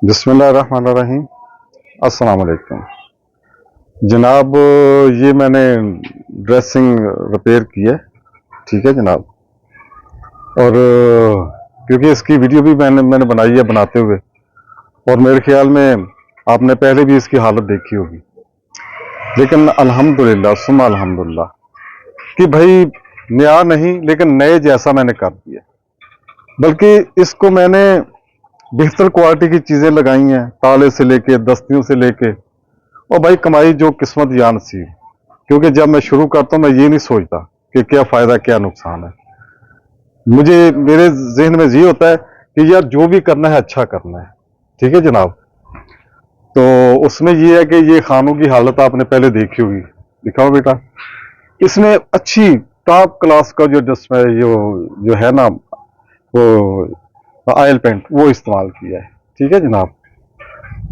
बिस्मिल्लाहिर्रहमानिर्रहीम। अस्सलाम वालेकुम जनाब। ये मैंने ड्रेसिंग रिपेयर की है, ठीक है जनाब। और क्योंकि इसकी वीडियो भी मैंने बनाई है बनाते हुए, और मेरे ख्याल में आपने पहले भी इसकी हालत देखी होगी। लेकिन अल्हम्दुलिल्लाह सुम्मा अल्हम्दुलिल्लाह कि भाई नया नहीं लेकिन नए जैसा मैंने कर दिया। बल्कि इसको मैंने बेहतर क्वालिटी की चीज़ें लगाई हैं, ताले से लेके दस्तियों से लेके। और भाई कमाई जो किस्मत या नसीब। क्योंकि जब मैं शुरू करता हूँ मैं ये नहीं सोचता कि क्या फ़ायदा क्या नुकसान है। मुझे मेरे जहन में ये होता है कि यार जो भी करना है अच्छा करना है, ठीक है जनाब। तो उसमें ये है कि ये खानों की हालत आपने पहले देखी होगी। दिखाओ बेटा, इसमें अच्छी टॉप क्लास का जो जो है ना, वो ऑयल पेंट वो इस्तेमाल किया है, ठीक है जनाब।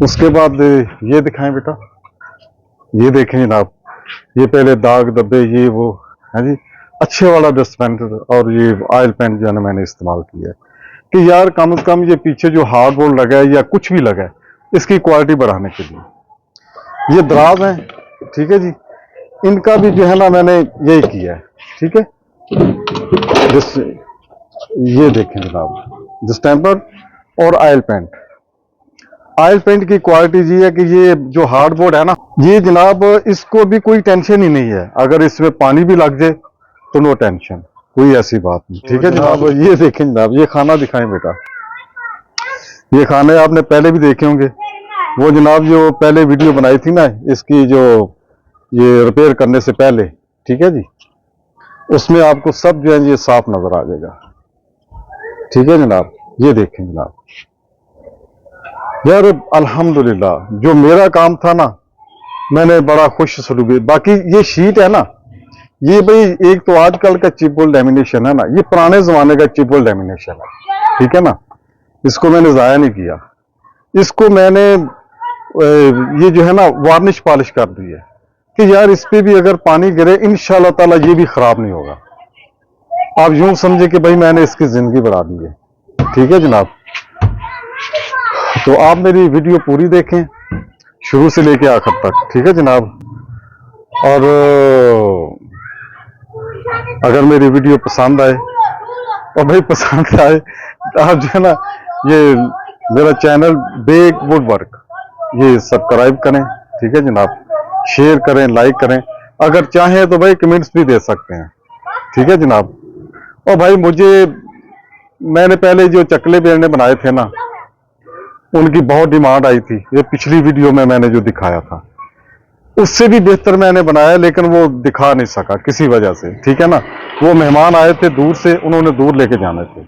उसके बाद ये दिखाएं बेटा, ये देखें जनाब, ये पहले दाग धब्बे ये वो है जी। अच्छे वाला डस्टपेंट और ये ऑयल पेंट जो है ना मैंने इस्तेमाल किया है कि यार कम से कम ये पीछे जो हार्ड बोर्ड लगा है या कुछ भी लगा है इसकी क्वालिटी बढ़ाने के लिए। ये दराज है, ठीक है जी। इनका भी जो है ना मैंने यही किया है, ठीक है। जिस ये देखें जनाब, डिस्टेंपर और ऑयल पेंट की क्वालिटी ये है कि ये जो हार्ड बोर्ड है ना, ये जनाब इसको भी कोई टेंशन ही नहीं है। अगर इसमें पानी भी लग जाए तो नो टेंशन, कोई ऐसी बात नहीं, ठीक है जनाब। ये देखें जनाब, ये खाना दिखाएं बेटा। ये खाने आपने पहले भी देखे होंगे। वो जनाब जो पहले वीडियो बनाई थी ना इसकी, जो ये रिपेयर करने से पहले, ठीक है जी, उसमें आपको सब जो है ये साफ नजर आ जाएगा, ठीक है जनाब। ये देखें जनाब, यार अल्हम्दुलिल्लाह जो मेरा काम था ना मैंने बड़ा खुश सलूक। बाकी ये शीट है ना, ये भाई एक तो आजकल का चिपल लेमिनेशन है ना, ये पुराने जमाने का चिपल लेमिनेशन है, ठीक है ना। इसको मैंने जाया नहीं किया, इसको मैंने ये जो है ना वार्निश पॉलिश कर दी है कि यार इस पे भी अगर पानी गिरे इंशाल्लाह ताला ये भी खराब नहीं होगा। आप यूं समझे कि भाई मैंने इसकी जिंदगी बढ़ा दी है, ठीक है जनाब। तो आप मेरी वीडियो पूरी देखें शुरू से लेके आखिर तक, ठीक है जनाब। और अगर मेरी वीडियो पसंद आए, और भाई पसंद आए तो आप जो है ना ये मेरा चैनल बेग वुड वर्क ये सब्सक्राइब करें, ठीक है जनाब। शेयर करें, लाइक करें, अगर चाहें तो भाई कमेंट्स भी दे सकते हैं, ठीक है जनाब। और भाई मैंने पहले जो चकले बेलने बनाए थे ना उनकी बहुत डिमांड आई थी। ये पिछली वीडियो में मैंने जो दिखाया था उससे भी बेहतर मैंने बनाया, लेकिन वो दिखा नहीं सका किसी वजह से, ठीक है ना। वो मेहमान आए थे दूर से, उन्होंने दूर लेके जाने थे।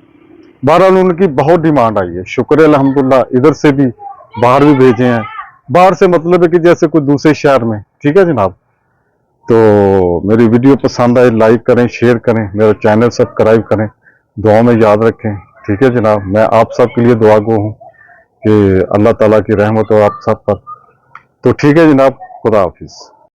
बहरहाल उनकी बहुत डिमांड आई है, शुक्र है अल्हम्दुलिल्लाह। इधर से भी बाहर भी भेजे हैं। बाहर से मतलब है कि जैसे कोई दूसरे शहर में, ठीक है जनाब। तो मेरी वीडियो पसंद आए लाइक करें, शेयर करें, मेरा चैनल सब्सक्राइब करें, दुआ में याद रखें, ठीक है जनाब। मैं आप सब के लिए दुआ गो हूँ कि अल्लाह ताला की रहमत हो आप सब पर। तो ठीक है जनाब, खुदा हाफिज।